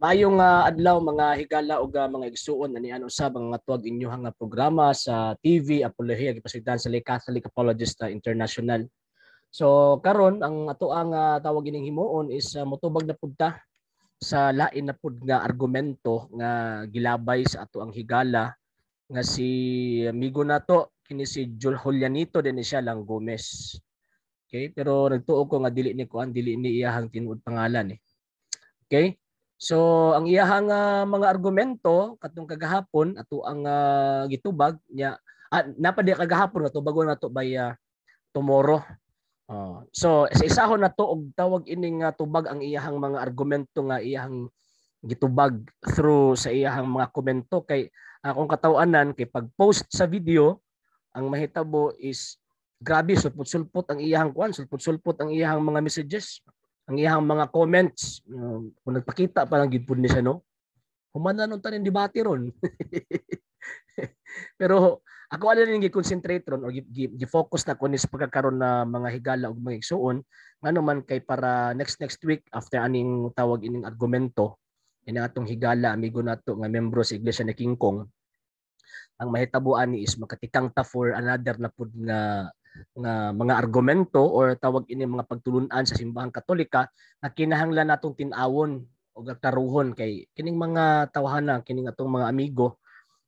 Maayong adlaw mga higala ug mga igsuon ani ano usab ang tuwag inyohang programa sa TV Apologia gipasigdan sa Catholic Apologist International. So karon ang ato ang tawag ining himuon is motubag na pud ta sa lain na pud nga argumento nga gilabay sa ato ang higala nga si amigo nato kini si Julianito din siya lang Gomez. Okay, pero nagtuo ko nga dili ni iyahang tinuod pangalan eh. Okay? So ang iyahang mga argumento katong kagahapon ato ang gitubag nya napadi kagahapon nga tubagon nato by tomorrow. So sa isahon nato og tawag ining tubag ang iyahang mga argumento nga iyahang gitubag through sa iyahang mga komento kay akong katawanan kay pag-post sa video ang mahitabo is grabe sulpot-sulpot ang iyahang sulpot-sulpot ang iyahang mga messages. Ang iyang mga comments, kung nagpakita pa lang gid pud ni siya no. Humana nun tanin debate ron. Pero ako ala ning gi-concentrate ron o gi-focus na ko ni sa pagkakaroon na mga higala ug mga igsuon ngano man kay para next week after aning tawag ining argumento ini atong higala amigo nato nga membro sa Iglesia ni King Kong ang mahitabuan ni is makatikang ta for another na pud nga mga argumento or tawag ini mga pagtulunan sa simbahang Katolika na kinahanglan natong tin-awon o karuhon kay kining mga tawhana kining atong mga amigo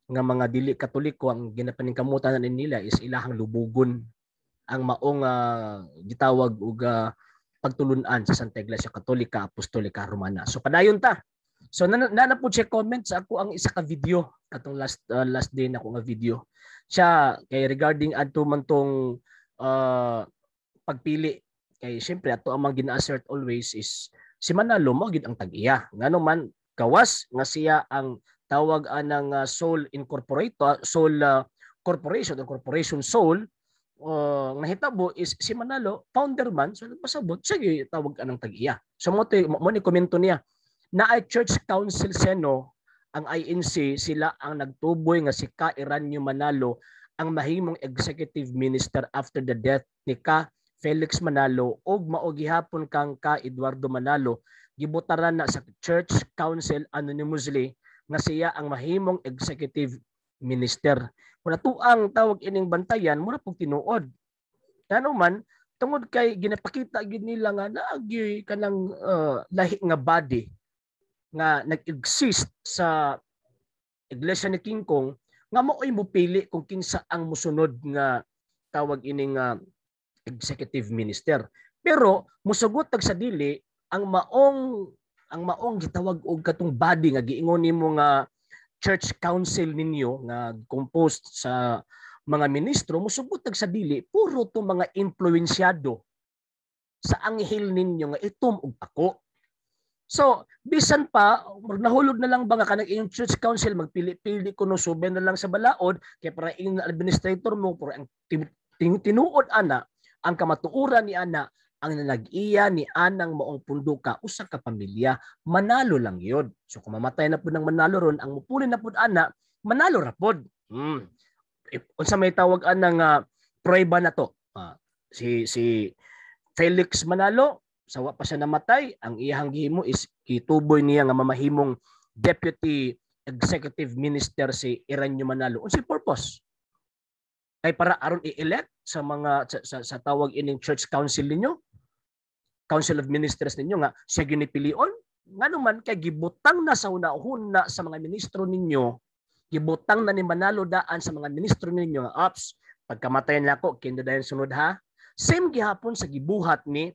nga mga dili Katoliko ang ginapaningkamutan nila is ilahang lubugon ang maong gitawag og pagtulunan sa Santa Iglesia Katolika Apostolika Romana. So padayon ta. So nanapod siya comment sa ako ang isa ka video katong last day na ko nga video. Siya kay regarding adto man tong pagpili kay syempre ato ang gina-assert always is si Manalo mo gid ang tag-iya ngano man gawas nga siya ang tawag anang soul incorporator soul corporation soul nahitabo is si Manalo founder man so nagpasabot sige tawag anang tag-iya so mo ni komento niya na ay Church Council Seno ang INC sila ang nagtuboy nga si Ka Eranio Manalo ang mahimong executive minister after the death ni Ka Felix Manalo ug mao gihapon kang Ka Eduardo Manalo gibutaran na sa Church Council anonymously nga siya ang mahimong executive minister. Kung ato ang tawag ining bantayan mura pug tinuod. Ano man tungod kay ginapakita gid nila nga naagi kanang lahi nga body nga nag-exist sa Iglesia ni King Kong nga mao'y mupili kung kinsa ang musunod nga tawag ining executive minister. Pero musugot tag sa dili ang maong gitawag og katong body nga giingon nimo nga church council ninyo nga composed sa mga ministro musugot tag sa dili puro to mga influensyado sa anghel ninyo nga itom og ako. So, bisan pa, nahulog na lang ba nga kanang inyong church council, magpili-pili kuno suben na lang sa balaod, kaya para inyong administrator mo, pero ang tinuod ana, ang kamatuuran ni ana, ang nag-iya ni anang maong pundo ka, usa ka pamilya, Manalo lang yun. So, kung mamatay na po ng Manalo ron, ang mupulin na po ana, Manalo rapod. Unsa may tawag anang prueba na to? Si Felix Manalo, sawa pa siya namatay, ang iyang gihimo is ituboy niya nga mamahimong deputy executive minister si Eranio Manalo. Unsay purpose? Ay para aron i-elect sa mga sa tawag ining church council ninyo, council of ministers ninyo nga siya ginipilion. Ngano man kay gibutang na sa una-una sa mga ministro ninyo, gibutang na ni Manalo daan sa mga ministro ninyo nga ops, pagkamatay nako kinsa dayon sunod ha. Same gihapon sa gibuhat ni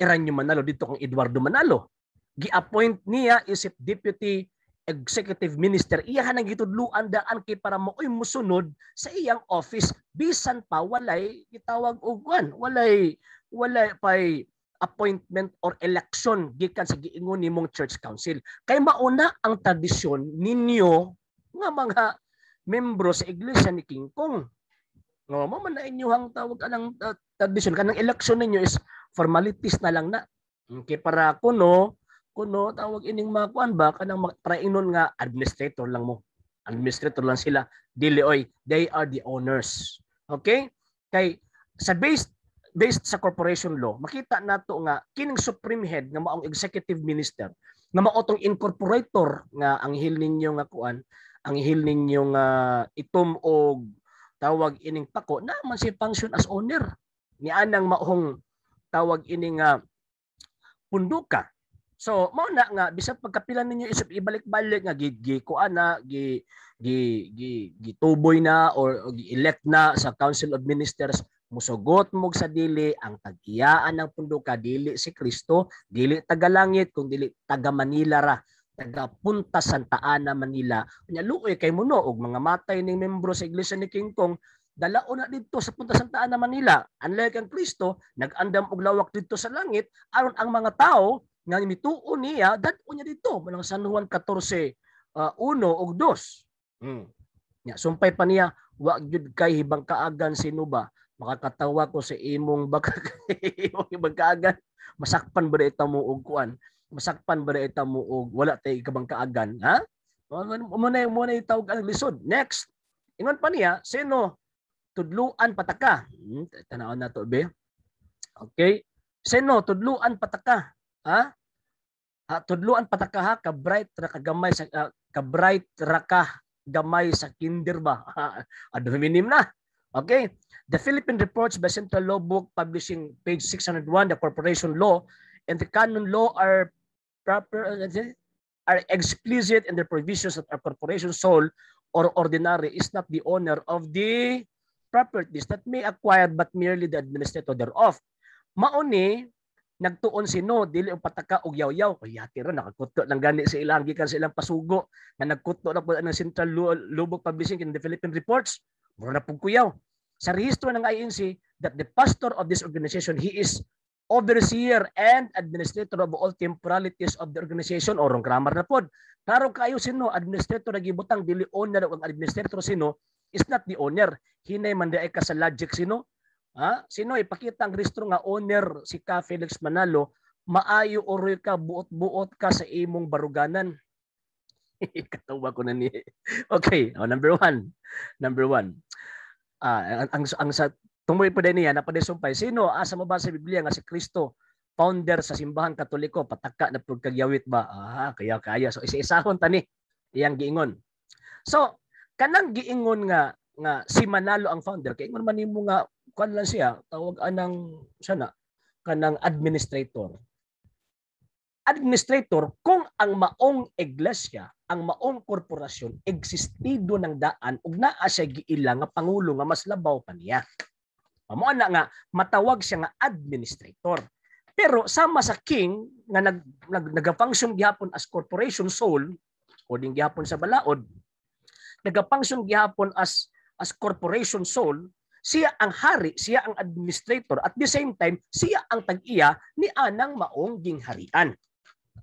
Eranio Manalo dito kang Eduardo Manalo. Gi-appoint niya isip deputy executive minister. Iyahan ang gitudluan daan kay para maoy musunod sa iyang office bisan pa walay gitawag og walay pay appointment or election gikan sa giingon nimong church council. Kay mauna ang tradisyon ninyo nga mga membro sa iglesia ni King Kong. No, mo man na inyong tawag anang tradisyon kanang election ninyo is formalities na lang na. Okay, para kuno tawag ining mga kuan ba kanang para inon nga administrator lang mo. Administrator lang sila. Dili oy, they are the owners. Okay? Kay sa base based sa corporation law, makita nato nga kining supreme head nga maong executive minister nga maotong incorporator nga ang hil ninyo nga kuan, ang hil ninyo nga itom og tawag ining pako na man si function as owner ni anang maong tawag ini nga punduka. So mao na nga bisag pagkapilan ninyo isip ibalik-balik nga kuan na gituboy na or gi-elect na sa Council of Ministers, musugot mo sa dili ang tag-iyaan ng punduka dili si Kristo, dili taga langit kung dili taga Manila ra, taga Punta Santa Ana Manila. Nya luoy kay muno og mga matay ning membro sa iglesia ni King Kong dalaon na dito sa Punta Santa Ana Manila. Unlike ang Kristo, nag-andam og lawak dito sa langit aron ang mga tao nga mituo niya dad-o niya dito manang San Juan 14 1 ug 2. Ya, sumpay pa niya wa gyud kay hibang kaagan sino ba makakatawa ko sa imong hibang kaagan masakpan ba ita mo og kuan, masakpan ba ita mo og wala tay kabang kaagan, ha? Mo na tawag ang lisod. Next, ingon pa niya sino tudluan pataka. Tanaw na to be. Okay. Sino tudluan pataka? Ha? Tudluan pataka ha ka bright ra ka gamay sa ka-bright ra ka gamay sa kinder ba? Ano minim na. Okay. The Philippine Reports by Central Law Book Publishing page 601, the corporation law and the canon law are explicit in the provisions that a corporation sole or ordinary is not the owner of the properties that may acquire but merely the administrator thereof. Mauni nagtuon sino dili ang pataka og yaw-yaw kay yatira nakakutlo lang gani sa ilang gikan sa ilang pasugo nga nagkutlo na po ang Central Law Book Publishing in the Philippine Reports mura na pug kuyaw sa rehistro ng INC that the pastor of this organization he is overseer and administrator of all temporalities of the organization or grammar na pod. Klaro kayo sino administrator nagibutang dili owner ang administrator sino is not the owner. Hinay man daay ka sa logic sino? Ha? Sino ipakita ang rehistro nga owner si Ka Felix Manalo, maayo oroy ka buot-buot ka sa imong baruganan. Katawa ko na ni. Okay, number one. Ang sa tumoy pa din niya napadisumpay sino asa mo ba sa Biblia nga si Kristo founder sa simbahan Katoliko pataka na pagkagyawit ba? Kaya so isa-isahon tani iyang giingon. So kanang giingon nga si Manalo ang founder kay ingon man nimo nga kan lang siya tawag anang sana kanang administrator kung ang maong iglesia, ang maong korporasyon existido ng daan ug naa siya giila nga pangulo nga mas labaw pa niya. Amo ana nga matawag siya nga administrator. Pero sama sa king nga nagafunction gihapon as corporation sole o ding gihapon sa balaod, nagafunction gihapon as corporation sole, siya ang hari, siya ang administrator at the same time siya ang tag-iya ni anang maong gingharian.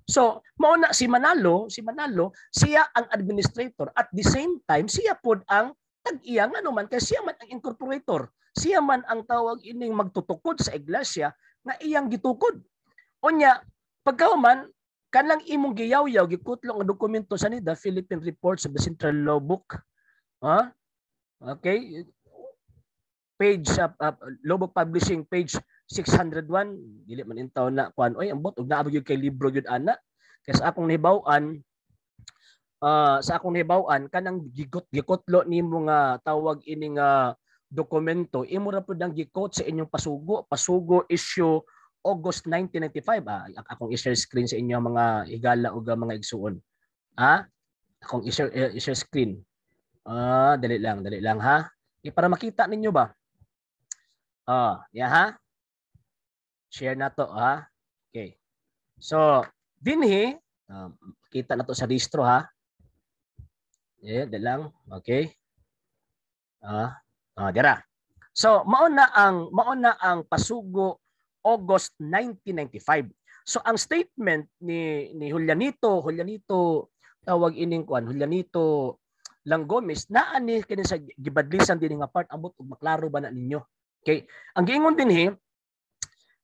So, mao na si Manalo, siya ang administrator at the same time siya pod ang tag-iya nga naman kay siya man ang incorporator. Siya man ang tawag ining magtutukod sa iglesia nga iyang gitukod. Unya, pagkauman kanang imong giyaw-yaw gikutlo ang dokumento sa the Philippine Reports of the Central Law Book. Okay? Page Law Book Publishing page 601 dili man intaw na kuan oy ambot ug naabot gyud kay libro gyud ana kay sa akong nahibaw-an kanang gikutlo nimo nga tawag ini nga dokumento imo ra pud ang gikot sa inyong pasugo issue August 1995. Akong i-share screen sa inyo mga higala ug mga igsuon. Akong i-share screen. Dali lang ha. Para makita ninyo ba? Ha? Share na to ha. Okay. So, dinhi kita na to sa registro ha. Dali lang. Okay. Dira. So, mao na ang pasugo August 1995. So, ang statement ni Julianito tawag ining kuan Julianito Lang Gomez naa ni kini sa gibadlisan din nga part ambot ug maklaro ba na ninyo. Okay. Ang giingon dinhi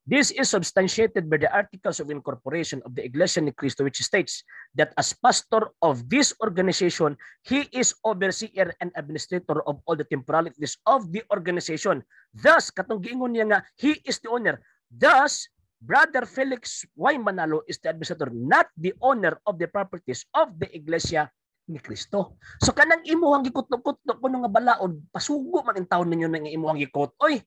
This is substantiated by the Articles of Incorporation of the Iglesia ni Cristo, which states that as pastor of this organization, he is overseer and administrator of all the temporalities of the organization. Thus, katong giingon niya nga, he is the owner. Thus, Brother Felix Y. Manalo is the administrator, not the owner of the properties of the Iglesia ni Cristo. So kanang imuhang gikutno-kutno kuno nga balaod, pasugo man ang taon ninyo nga imuhang gikot. Oy,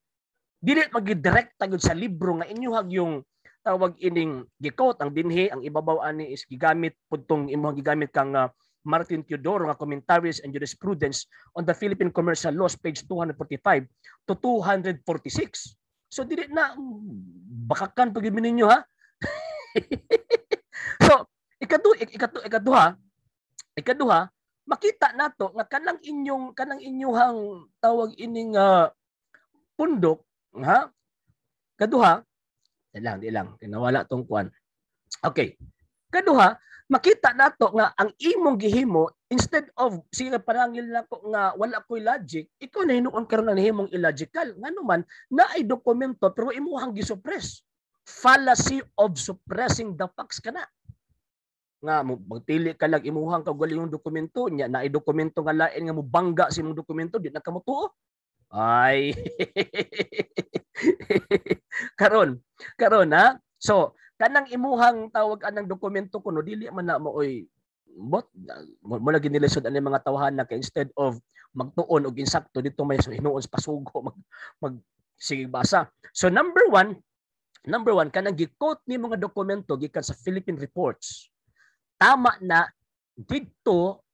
dili mag-direct tagod sa libro nga inyuhag yung tawag ining gikot ang dinhi, ang ibabaw ani is gigamit pudtong imuhang gigamit kang Martin Teodoro nga Commentaries and Jurisprudence on the Philippine Commercial Laws, page 245 to 246. So dili na bakakan pag ninyo ha. So ikaduha, makita nato nga kanang inyuhang tawag ining pundok, ha? Kaduha, di lang, nawala tong kuan. Okay. Kaduha, makita nato nga ang imong gihimo, instead of sige parangil nako nga wala koy logic, ikaw na hinuon karon ang himong illogical. Nganuman na ay dokumento pero imuhang gisuppress. Fallacy of suppressing the facts kana. Nga magpili ka lang imuhang kagwali yung dokumento nya na ay dokumento nga lain nga mo bangga sa imong dokumento di na ka motuo. Ay. karon ha. So kanang imuhang tawag anang dokumento kuno dili man na mo oy bot mo lagi nilisod ani mga tawhana kay instead of magtuon og insakto dito may hinuon sa pasugo mag sige basa. So number one kanang gikot ni mga dokumento gikan sa Philippine Reports. Tama na dito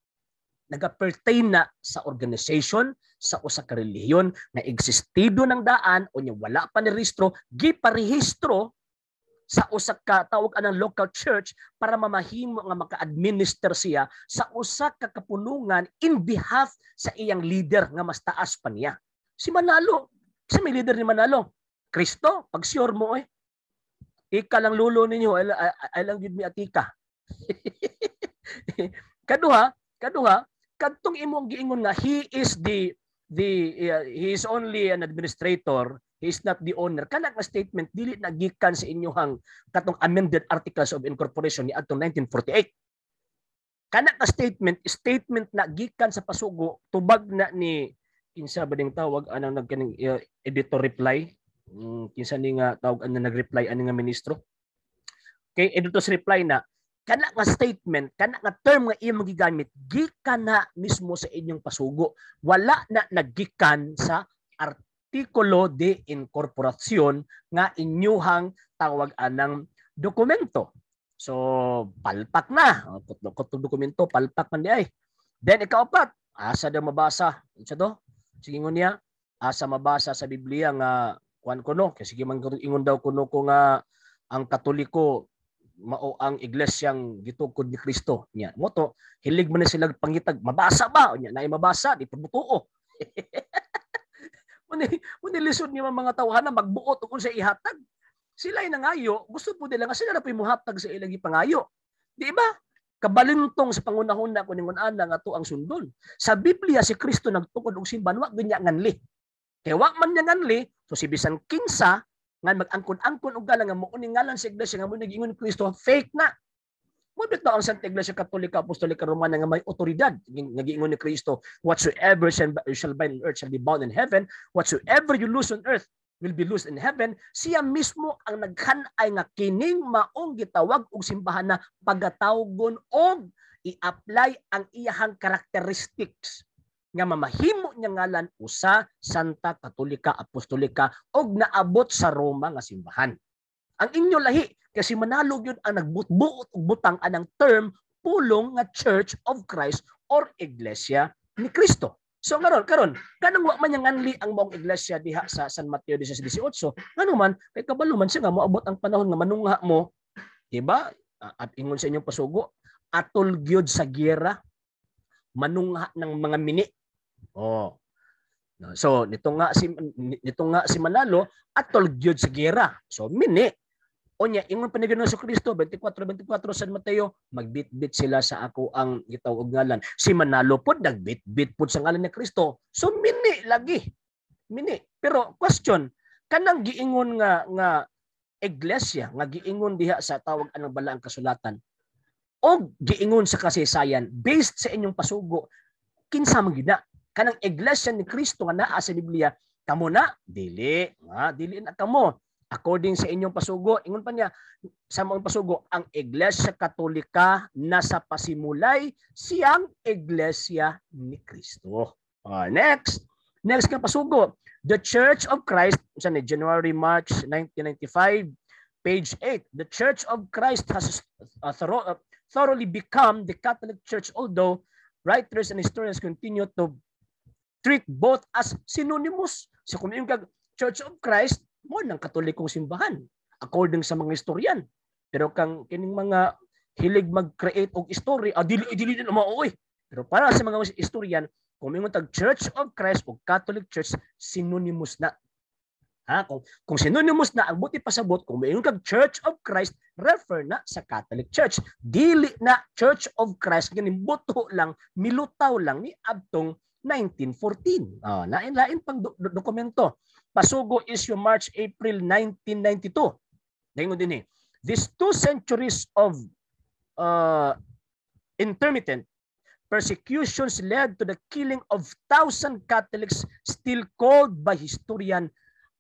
nagapertain na sa organization sa usa ka relihiyon na existido ng daan o nya wala pa ni rehistro giparehistro sa usa ka tawag anang local church para mamahimo nga maka-administer siya sa usa ka kapunungan in behalf sa iyang leader nga mas taas pa niya. Si Manalo, sa may leader ni Manalo, Kristo, pag sure mo ika lang lulo ninyo, I lang give me atika. Kaduha, kadtong imong giingon nga he is he is only an administrator, he is not the owner. Kana nga statement dili nagikan sa inyohang katong amended Articles of Incorporation ni adtong 1948. Kana nga statement na gikan sa pasugo tubag na ni kinsa ba ding tawag anang nagkaning editor reply, kinsa ni nga tawag anang nagreply ani nga ministro. Okay, editor's reply na kana nga statement, kana nga term nga iyang magigamit, gikan na mismo sa inyong pasugo. Wala na nagikan sa artikulo de incorporación nga inyuhang tawag anang dokumento. So, palpak na. Kutong dokumento, palpak man di ay. Then, ikaapat, asa daw mabasa? Isa to? Sige ngon niya, asa mabasa sa Biblia nga, kuan kuno, kasi sige man ingon daw kuno ko nga, ang Katoliko, mao ang iglesyang gitukod ni Kristo nya moto hilig man sila pangitag mabasa ba nya naay mabasa di pabutuo muni lisod ni mga tawhana magbuot kung sa ihatag sila ay nangayo gusto po nila nga sila na pimuhatag sa ilang ipangayo di ba kabalintong sa pangunahuna ko ningon ana nga to ang sundol sa Biblia si Kristo nagtukod og simbahan wa ganya nganli kay wa man nya nganli so si bisan kinsa nga mag-angkon-angkon og galang nga muuning ngalan sa iglesia nga mo nagingon ni Kristo fake na. Mo bitaw ang Santa Iglesia Katolika Apostolika Romana nga may otoridad nga giingon ni Kristo whatsoever shall bind on earth shall be bound in heaven whatsoever you loose on earth will be loosed in heaven. Siya mismo ang naghan-ay nga kining maong gitawag og simbahan na pagatawgon og i-apply ang iyahang characteristics nga mamahimo niya ngalan usa Santa Katolika Apostolika og naabot sa Roma nga simbahan. Ang inyo lahi kasi Manalo gyud ang nagbutbuot og butang anang term pulong nga Church of Christ or Iglesia ni Cristo. So karon kanang wa man nganli ang maong iglesia diha sa San Mateo 16:18 nganuman kay kabalo man siya nga moabot ang panahon nga manungha mo, di ba? At ingon sa inyong pasugo, atol gyud sa giyera manungha ng mga mini. Oh. So nito nga si Manalo atol gyud sa giyera. So mini onya ingon pa ni Ginoong Kristo 24:24 San Mateo magbitbit sila sa ako ang gitawag ngalan. Si Manalo pod nagbitbit pod sa ngalan ni Kristo. So mini lagi. Mini. Pero question, kanang giingon nga iglesia nga giingon diha sa tawag anang balaang kasulatan o giingon sa kasaysayan based sa inyong pasugo, kinsa man gina kanang iglesia ni Kristo nga naa sa Biblia, kamo na dili, dili na kamo according sa inyong pasugo. Ingon pa niya sa mga pasugo, ang Iglesia Katolika nasa pasimulay siyang Iglesia ni Kristo. Next nga pasugo, the Church of Christ, January-March 1995, page 8. The Church of Christ has thoroughly become the Catholic Church, although writers and historians continue to treat both as synonymous. So kung yung Church of Christ, mo ng Katolikong simbahan according sa mga historian. Pero kang kining mga hilig mag-create og story, dili na maoy. Pero para sa mga historian, kung mingon tag Church of Christ o Catholic Church, synonymous na. Kung synonymous na, ang buti pasabot, kung mingon kag Church of Christ, refer na sa Catholic Church. Dili na Church of Christ, ganing buto lang, milutaw lang ni adtong 1914. Lain pang dokumento. Pasugo issue March-April 1992. Daingon din these 2 centuries of intermittent persecutions led to the killing of 1,000 Catholics still called by historian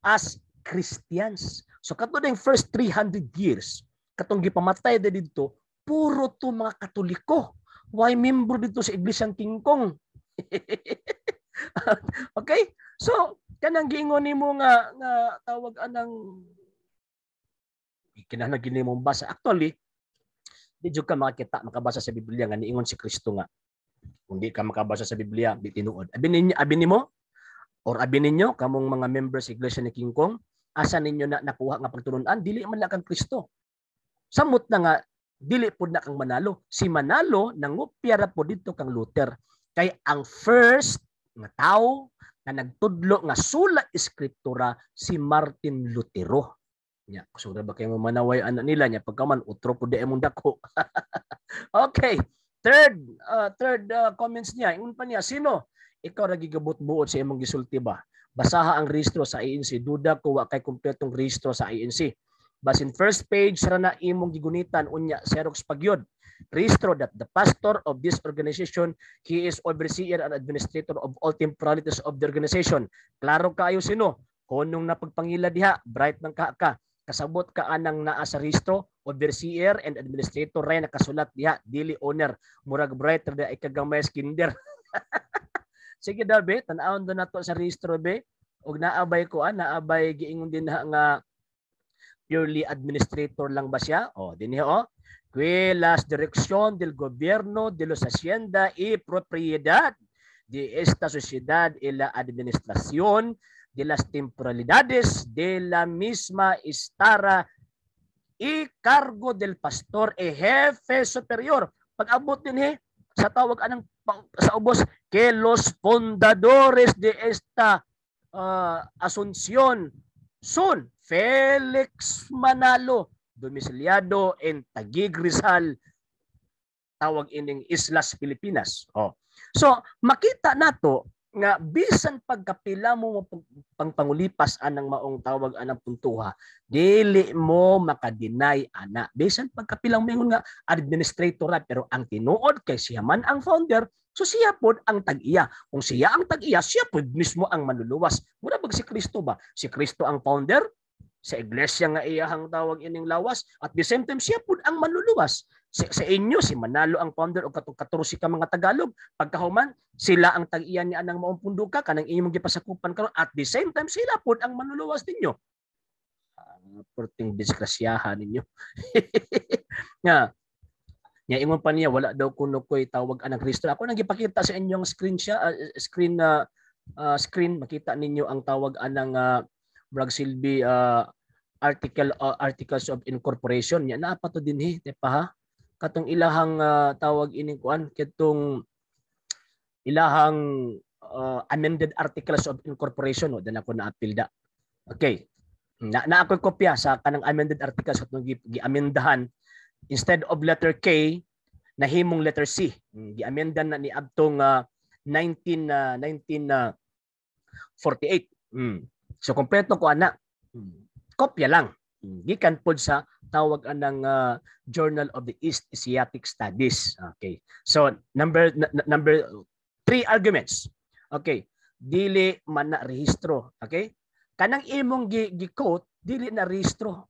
as Christians. So katong first 300 years, katong gipamatay dito, puro to mga Katoliko. Why membro dito sa Iglesiang King Kong? Okay? So, kanang giingon nimo nga tawag anang kinahanglan gini mong basa. Actually, di jud ka makabasa sa Biblia nga niingon si Kristo nga. Kung di ka makabasa sa Biblia, di tinuod. Abi nimo or abi ninyo kamong mga members sa Iglesia ni King Kong, asa ninyo na nakuha nga pagtulunan, dili man lang kang Kristo. Samot na nga dili pud na kang Manalo. Si Manalo nangupya ra pud dito kang Luther. Kay ang first nga tao na nagtudlo nga sula eskriptura si Martin Lutero. Nya, kusog ba kayo manaway anak nila nya pagkaman utro pud di among dako. Okay. Third comments niya. Ingon pa niya, sino? Ikaw ra gigabot-buot sa imong gisulti ba? Basaha ang rehistro sa INC. Duda ko wa kay kompletong rehistro sa INC. Basin first page ra na imong gigunitan unya Xerox pagyod. Rehistro that the pastor of this organization, he is overseer and administrator of all temporalities of the organization. Klaro kaayo sino? Hunong napagpangila diha, bright ng ka. Kasabot ka anang naa sa rehistro, overseer and administrator ray nakasulat diha, dili owner. Murag bright ra ikagamay kinder. Sige daw be, tan-awon do nato sa rehistro be. Og naabay ko naabay giingon din nga purely administrator lang ba siya? Dinhi que las dirección del gobierno de los hacienda y propiedad de esta sociedad y la administración de las temporalidades de la misma estará y cargo del pastor y jefe superior. Pag-abot din sa tawag anang sa ubos, que los fundadores de esta Asunción son Felix Manalo, domiciliado en Taguig, Rizal, tawag ining Islas Pilipinas. So makita nato nga bisan pagkapila mo pangpangulipas anang maong tawag anang puntuha, dili mo makadeny ana. Bisan pagkapilang mingon nga administrator pero ang tinuod kay siya man ang founder, so siya pod ang tag-iya. Kung siya ang tag-iya, siya pod mismo ang manluluwas. Mura bag si Kristo ba? Si Kristo ang founder sa iglesia nga iyahang tawag ining lawas, at the same time siya pod ang manluluwas. Sa inyo si Manalo ang founder o katong 14 ka mga Tagalog, pagkahuman sila ang tag-iya ni anang maong punduka kanang inyong gipasakupan karon, at the same time sila pod ang manluluwas ninyo. Perting disgrasyahan ninyo. Nga ingon pa niya wala daw kuno koy tawag anang Kristo. Ako nang gipakita sa inyong screen makita ninyo ang tawag anang Bragg Silbi articles of incorporation nya naa pa to dinhi tepa ha, katong ilahang tawag ining kuan ketong ilahang amended articles of incorporation dan ako na-apilda. Okay, na ako kopya sa kanang amended articles katong gi-amendahan, instead of letter K nahimong letter C. Gi-amendan na ni adtong 1948. So kompleto ko ana. Kopya lang. Gikan pod sa tawag anang Journal of the East Asiatic Studies. Okay. So number 3 arguments. Okay. Dili man na rehistro. Okay? Kanang imong gi-quote dili na rehistro.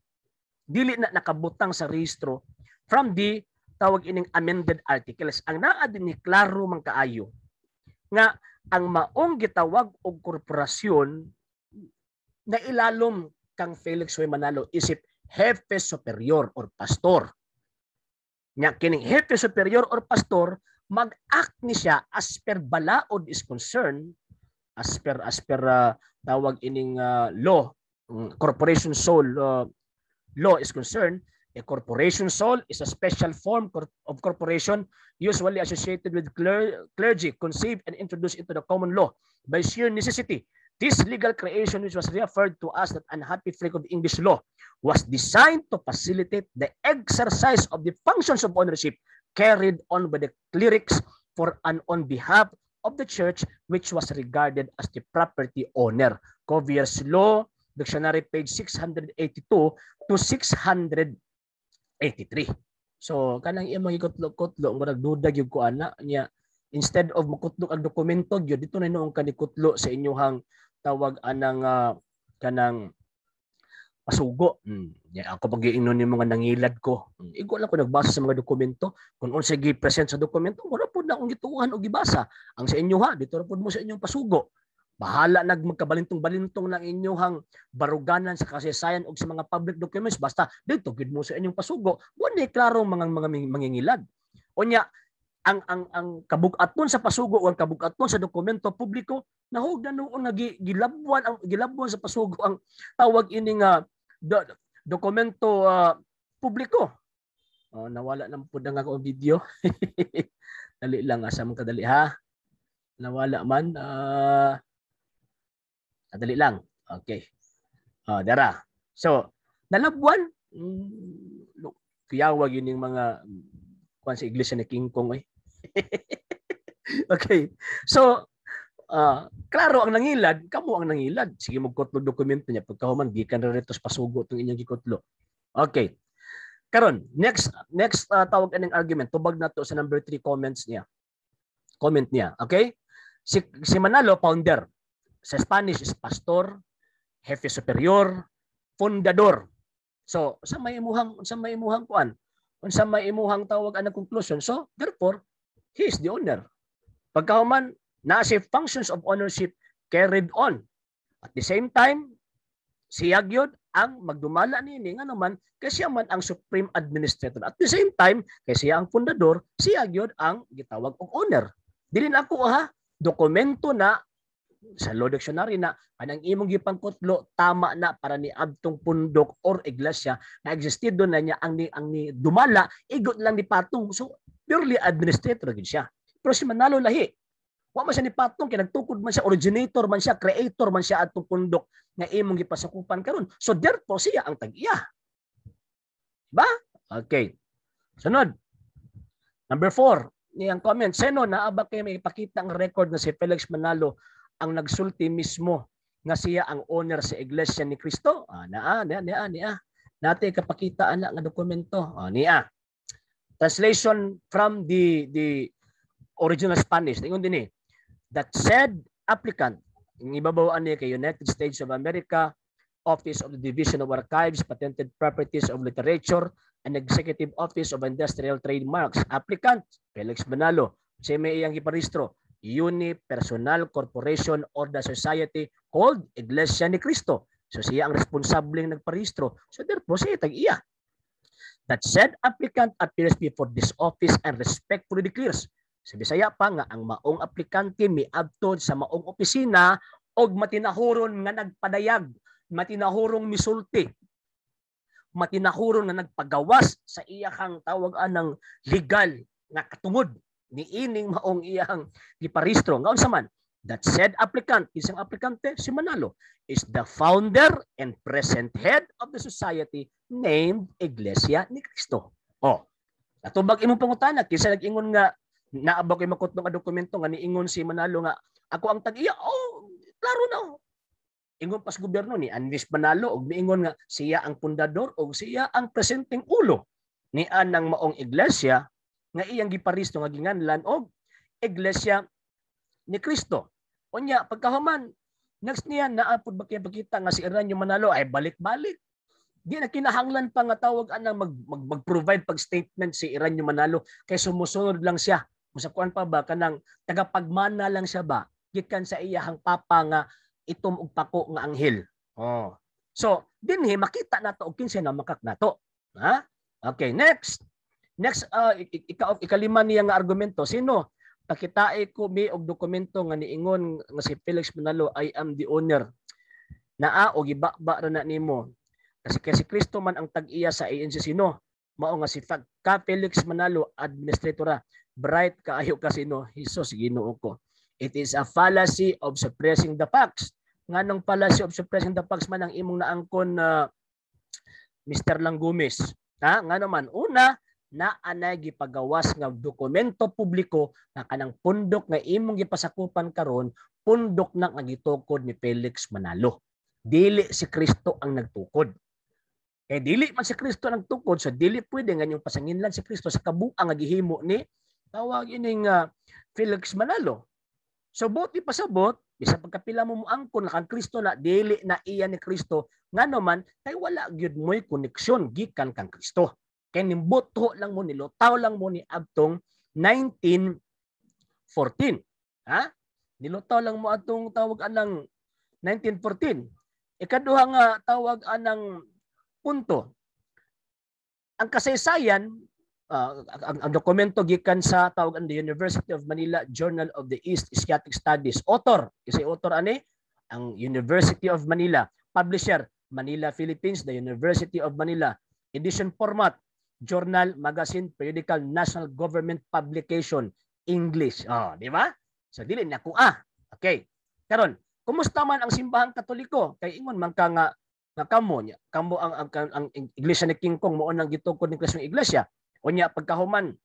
Dili na nakabutang sa rehistro from the tawag ining amended articles. Ang naa dinhi klaro man kaayo nga ang maong gitawag og korporasyon na ilalom kang Felix Hoy Manalo isip Jefe Superior or Pastor. Nya kining Jefe Superior or Pastor mag-act ni siya as per balaod is concerned, as per tawag ining law, corporation soul law is concerned. A corporation soul is a special form of corporation usually associated with clergy, conceived and introduced into the common law by sheer necessity. This legal creation, which was referred to as that unhappy freak of English law, was designed to facilitate the exercise of the functions of ownership carried on by the clerics for and on behalf of the church, which was regarded as the property owner. Covier's Law, Dictionary, page 682 to 683. So, kanang imong ikutlo-kutlo, murag dudag yung kuana niya. Instead of makutlo ang dokumento, yun, dito na noong kanikutlo sa inyong tawag anang kanang pasugo. Ako pag-iinon yung mga nangilad ko. Igo lang ko nagbasa sa mga dokumento. Kung unsa gi-present sa dokumento, wala po na akong gituuhan o gibasa. Ang sa inyo dito na po mo sa inyong pasugo. Bahala magkabalintong-balintong ng inyong baruganan sa kasaysayan o sa mga public documents. Basta dito, gid mo sa inyong pasugo. Wala klaro mga mangingilad. Unya, ang kabugaton sa pasugo o ang kabugaton sa dokumento publiko nahugdan noon nga gilabuan sa pasugo ang tawag ining dokumento publiko. Nawala na pud nga ako video. Dali lang asa man kadali ha. Nawala man dali lang. Okay. Dara. So, nalabuan kiyawag ining mga kuan sa iglesia ni King Kong Okay. So, klaro ang nangilad, kamo ang nangilad. Sige magkutlo dokumento niya pagkahuman gikan ra retos pasugo tong inyong gikutlo. Okay. Karon, next tawag aning argument tubag nato sa number 3 comments niya. Comment niya, okay? Si Manalo founder. Sa Spanish is pastor, jefe superior, fundador. So, sa may imuhang kuan? Unsa may imuhang tawag anang conclusion. So, therefore, he is the owner. Pagkahuman, na si functions of ownership carried on. At the same time, siya gyud ang magdumala niini nga naman kay siya man ang supreme administrator. At the same time, kay siya ang fundador, siya gyud ang gitawag og owner. Dili na ako dokumento na sa law dictionary na anang imong gipangkutlo tama na para ni adtong pundok or iglesia na existido na niya ang ni dumala igot lang ni patong. So purely administrator gid siya. Pero si Manalo lahi. Wa man siya ni patong kay nagtukod man siya, originator man siya, creator man siya adtong pundok nga imong gipasakupan karon. So therefore siya ang tag-iya. Ba? Okay. Sunod. Number 4, niyang comment. Seno na aba kay may ipakita ang record na si Felix Manalo ang nagsulti mismo nga siya ang owner sa Iglesia ni Cristo. Niya. Nate kapakitaan na nga dokumento. Niya. Translation from the original Spanish. Ingon din that said applicant, ang ibabawaan niya kay United States of America, Office of the Division of Archives, Patented Properties of Literature, and Executive Office of Industrial Trademarks. Applicant, Felix Manalo. Siya may iyang iparehistro. Unipersonal Corporation or the Society called Iglesia ni Cristo. So siya ang responsableng nagparehistro. So therefore siya tag-iya. That said applicant appears before this office and respectfully declares. Sa Bisaya pa nga ang maong aplikante miadtod sa maong opisina og matinahuron nga nagpadayag, matinahurong misulti, matinahuron nga nagpagawas sa iyang tawag anang legal nga katungod ni ining maong iyang giparehistro. Nga unsa man, that said applicant, isang aplikante si Manalo is the founder and present head of the society named Iglesia ni Cristo. Natubag imong pangutana kinsa nag-ingon nga naaba kay makutlo nga dokumento nga niingon si Manalo nga ako ang tag-iya. Klaro na. ingon pas gobyerno ni Andres Manalo og miingon nga siya ang pundador og siya ang presenteng ulo ni anang maong iglesia nga iyang giparisto nga ginganlan og Iglesia ni Cristo. Unya pagkahuman next niya naapod ba kay pakita nga si Eranio Manalo ay balik-balik. Di na kinahanglan pa nga tawag anang mag-provide pag statement si Eranio Manalo kay sumusunod lang siya. Musakuan pa ba kanang tagapagmana lang siya ba gikan sa iyahang papa nga itom og pako nga anghel. Oh. So dinhi makita nato og kinsa na makak nato. Ha? Okay, next. Next ikalima niya nga argumento, sino pakitae ko mi og dokumento nga niingon nga si Felix Manalo, I am the owner. Naa og ibaba ra na nimo. Kasi Kristo man ang tag-iya sa ANC sino? Mao nga si Felix Manalo, administratora. Bright kaayo kasino, Hesus Ginoo ko. It is a fallacy of suppressing the facts. Nganong fallacy of suppressing the facts man ang imong naangkon Mr. Langgumes. Ha? Ngano man una na anay gipagawas nga dokumento publiko nga kanang pundok nga imong gipasakupan karon pundok na nga gitukod ni Felix Manalo. Dili si Kristo ang nagtukod. Kay dili man si Kristo ang nagtukod, so dili pwede nga yung pasanginlan si Kristo sa kabuang nga gihimo ni tawag ining Felix Manalo. So buti pasabot bisa pagkapila mo angkon kang Kristo na dili na iya ni Kristo ngano man kay wala gyud moy koneksyon gikan kang Kristo. Kay nimboto lang mo nilutaw lang mo ni adtong 1914. Ha? Nilutaw lang mo atong tawag anang 1914. Ikaduha nga tawag anang punto. Ang kasaysayan ang dokumento gikan sa tawag ang the University of Manila Journal of the East Asiatic Studies. Author, kasi author ani ang University of Manila. Publisher, Manila Philippines, the University of Manila. Edition format, journal, magazine, periodical, national government publication, English. Oh, di ba? So dili na ko Okay. Karon, kumusta man ang simbahang Katoliko? Kay ingon man ka nga kamo ang iglesia ni King Kong mo nang gitukod ni Kristong iglesia. Unya pagkahuman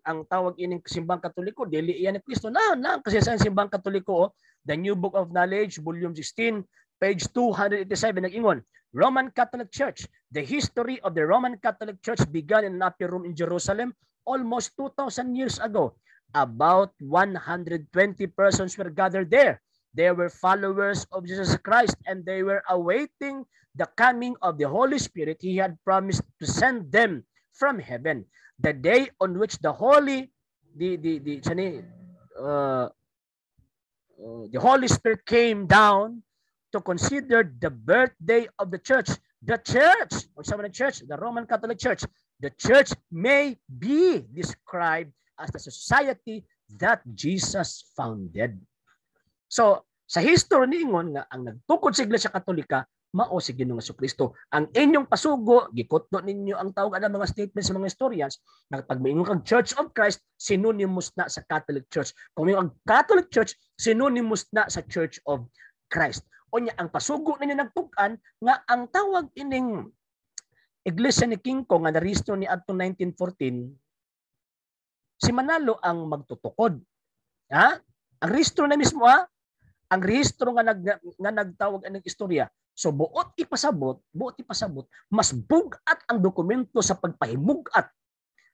ang tawag ining simbahang Katoliko dili iyan ni Kristo na kasi sa simbahang Katoliko The New Book of Knowledge volume 16 page 287 nag-ingon Roman Catholic Church. The history of the Roman Catholic Church began in an upper room in Jerusalem almost 2,000 years ago. About 120 persons were gathered there. They were followers of Jesus Christ and they were awaiting the coming of the Holy Spirit He had promised to send them from heaven. The day on which the Holy Spirit came down to consider the birthday of the church. The church, the Roman Catholic Church, the church may be described as the society that Jesus founded. So, sa history niingon nga ang nagtukod sa Iglesia Katolika mao si Ginoong Jesucristo. Ang inyong pasugo gikutno ninyo ang tawag ana mga statements sa mga historians nga pag moingon kang Church of Christ synonymous na sa Catholic Church. Kung ang Catholic Church synonymous na sa Church of Christ. Unya ang pasugo ninyo nagtukan nga ang tawag ining Iglesia ni King Kong nga narehistro ni adtong 1914 si Manalo ang magtutukod. Ha? Ang rehistro na mismo ang rehistro nga nagtawag ang istorya. So buot ipasabot, mas bugat ang dokumento sa pagpahimugat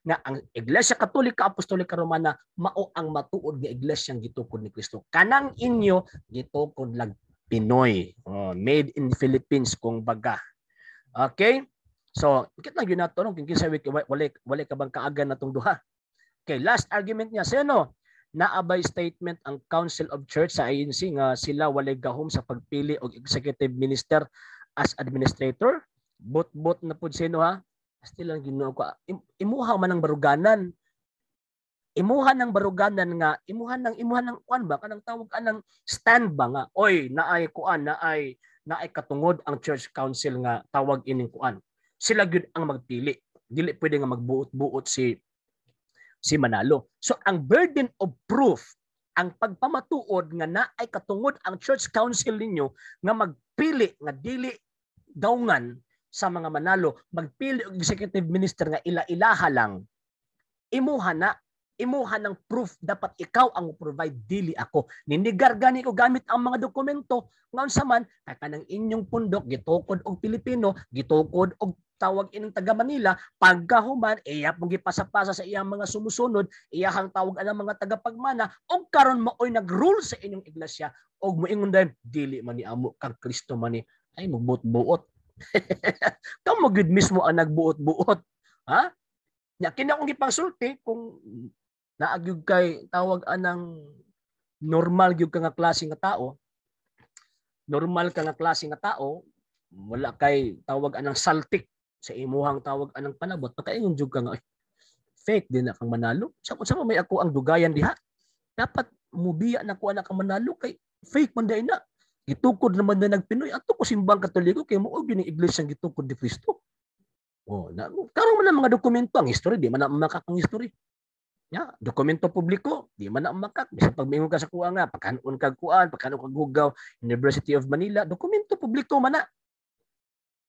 nga ang Iglesia Katolika Apostolika Romana mao ang matuod nga iglesyang gitukod ni Kristo. Kanang inyo gitukod lang Pinoy. Made in Philippines kung baga. Okay? So, ikit lang yun nato kung kinsa wala ka bang kaagan natong duha. Okay, last argument niya sino? Naabay statement ang Council of Church sa ANC nga sila walay gahom sa pagpili og executive minister as administrator. Bot na pud sino Still lang Ginoo ko. Imuha man ang baruganan. Imuhan ng baruganan nga imuhan ng kuan ba kanang tawag anang stand ba nga oy naay kuan naay katungod ang church council nga tawag ining kuan sila gyud ang magpili dili pwede nga magbuot-buot si Manalo. So ang burden of proof ang pagpamatuod nga naay katungod ang church council ninyo nga magpili nga dili dawngan sa mga Manalo magpili og executive minister nga ila-ilaha lang imuha na imuha ng proof, dapat ikaw ang provide, dili ako. Nindigar gani ko gamit ang mga dokumento ngayon saman kanang inyong pundok gitukod og Pilipino, gitukod og tawag ining taga Manila, pagkahuman iya pong gipasa-pasa sa iyang mga sumusunod, iyahang tawag ang mga tagapagmana og karon maoy nag-rule sa inyong iglesia og moingon din dili man ni amo kang Kristo man ni ay magbuot-buot. Kamo gud mismo ang nagbuot-buot. Ha? Nya kini akong gipangsulti kung naagyug kay tawag anang normal gyud ka nga klase nga tao. Normal ka nga klase nga tao, wala kay tawag anang saltik sa imuhang tawag anang panabot. Pagkaingon jud ka nga fake din na kang manalo. Sa may ako ang dugayan diha. Dapat mubiya na ko anak kang manalo kay fake man dai na. Gitukod naman na nagpinoy ato ko simbang Katoliko kay mao gyud iglesia ang gitukod ni Kristo. Oh, karon man ang mga dokumento ang history di man na makak ang history. Ya, dokumento publiko, di man na makak. Bisan pag mingon ka sa kuha nga, pagkanon kag kuan, pagkanon kag Hugaw, University of Manila, dokumento publiko man na.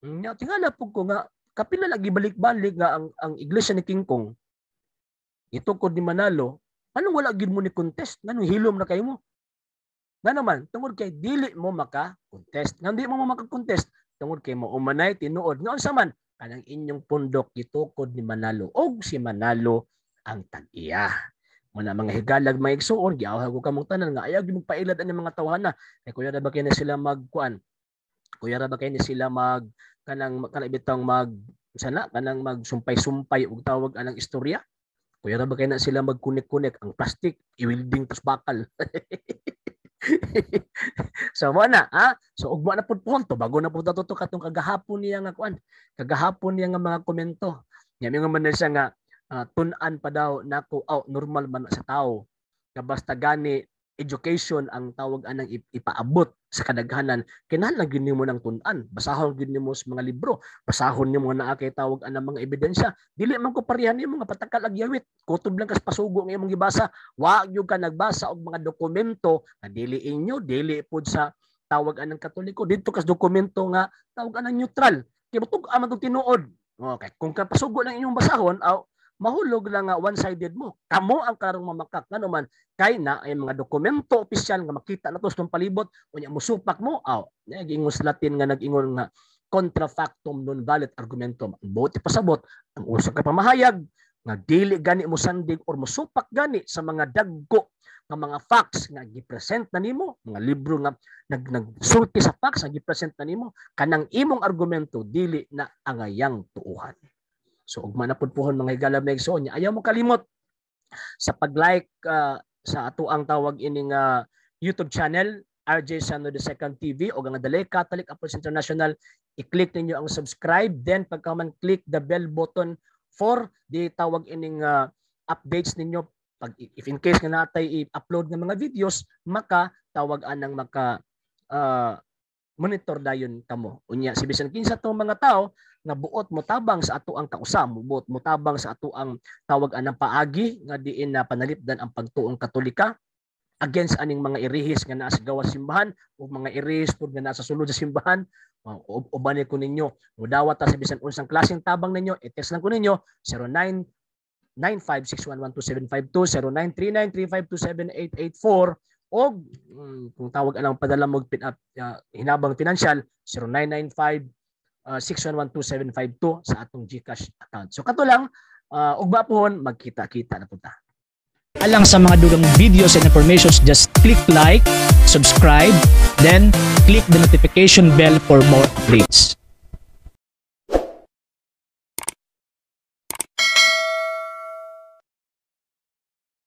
Ya, tingala pug ko nga kapila lagi balik-balik nga ang iglesia ni King Kong. Itukod ni Manalo, anong wala gid mo ni contest? Nganong hilom na kay mo? Nga naman, tungod kay dili mo maka-contest. Nga di mo maka-contest, tungod kay mo umanay tinuod. Nga unsa man kanang inyong pundok gitukod ni Manalo og si Manalo ang tag-iya. Muna mga higalag mga igsuon, giawha ko kamong tanan nga ayaw gyud magpailad ani mga tawhana. Kay kuya ra ba kay sila magkuan? Kuya ra ba kay sila mag kanang bitang mag sana kanang magsumpay-sumpay og tawag anang istorya? Kuya ra ba kay na sila magkunik-kunik ang plastic, i-welding tas bakal. So mo na, ha? So ugma na pud punto bago na pud to katong kagahapon niya nga kuan. Kagahapon niya nga mga komento. Nya mingon man siya nga tun-an pa daw nako normal man sa tao nga basta gani education ang tawag anang ipaabot sa kadaghanan kinahanglan gyud nimo nang tun-an, basahon gyud nimo sa mga libro, basahon nimo naa kay tawag anang mga ebidensya, dili man ko parehan nimo nga patakal ag yawit kutob lang kas pasugo nga imong gibasa, wa gyud ka nagbasa og mga dokumento nga dili inyo, dili pud sa tawag anang Katoliko, didto kas dokumento nga tawag anang neutral kay butug man og tinuod. Okay, kung kapasugo lang inyong basahon mahulog lang nga one-sided mo. Kamo ang karong mamakak nga naman kay na ay mga dokumento opisyal nga makita nato sa palibot unya musupak mo nag-ingon sa Latin nga nag-ingon nga contra factum non valid argumentum. Buti pasabot ang usa ka pamahayag nga dili gani mo sandig or musupak gani sa mga dagko nga mga facts nga gi-present na nimo, mga libro nga nagsulti sa facts nga gi-present na nimo, kanang imong argumento dili na angayang tuuhan. So ugma na pud pohon mga higala mga igsoon niya. Ayaw mo kalimot sa pag-like sa ato ang tawag ining YouTube channel RJ Sano II TV o ang Dalay Catholic Apostles International. I-click ninyo ang subscribe, then pagka man click the bell button for the tawag ining updates ninyo pag if in case nga natay i-upload ng mga videos maka tawag anang maka monitor dayon kamo. Unya si bisan kinsa tong mga tao nga buot mo tabang sa ato ang kausam, buot mo tabang sa ato ang tawag anang paagi nga diin na panalipdan ang pagtuong Katolika against aning mga irihis nga naa sa gawas simbahan o mga irihis pud nga naa sa sulod sa simbahan. Uban ko ninyo mudawat ta sa bisan unsang klaseng tabang ninyo, i-text lang ko ninyo 0995611275 0939352788 o kung tawag anang padala mo hinabang financial 0995-6112752 sa atong GCash account. So kato lang ugba pohon magkita-kita na punta. Alang sa mga dugang videos and informations, just click like, subscribe, then click the notification bell for more updates.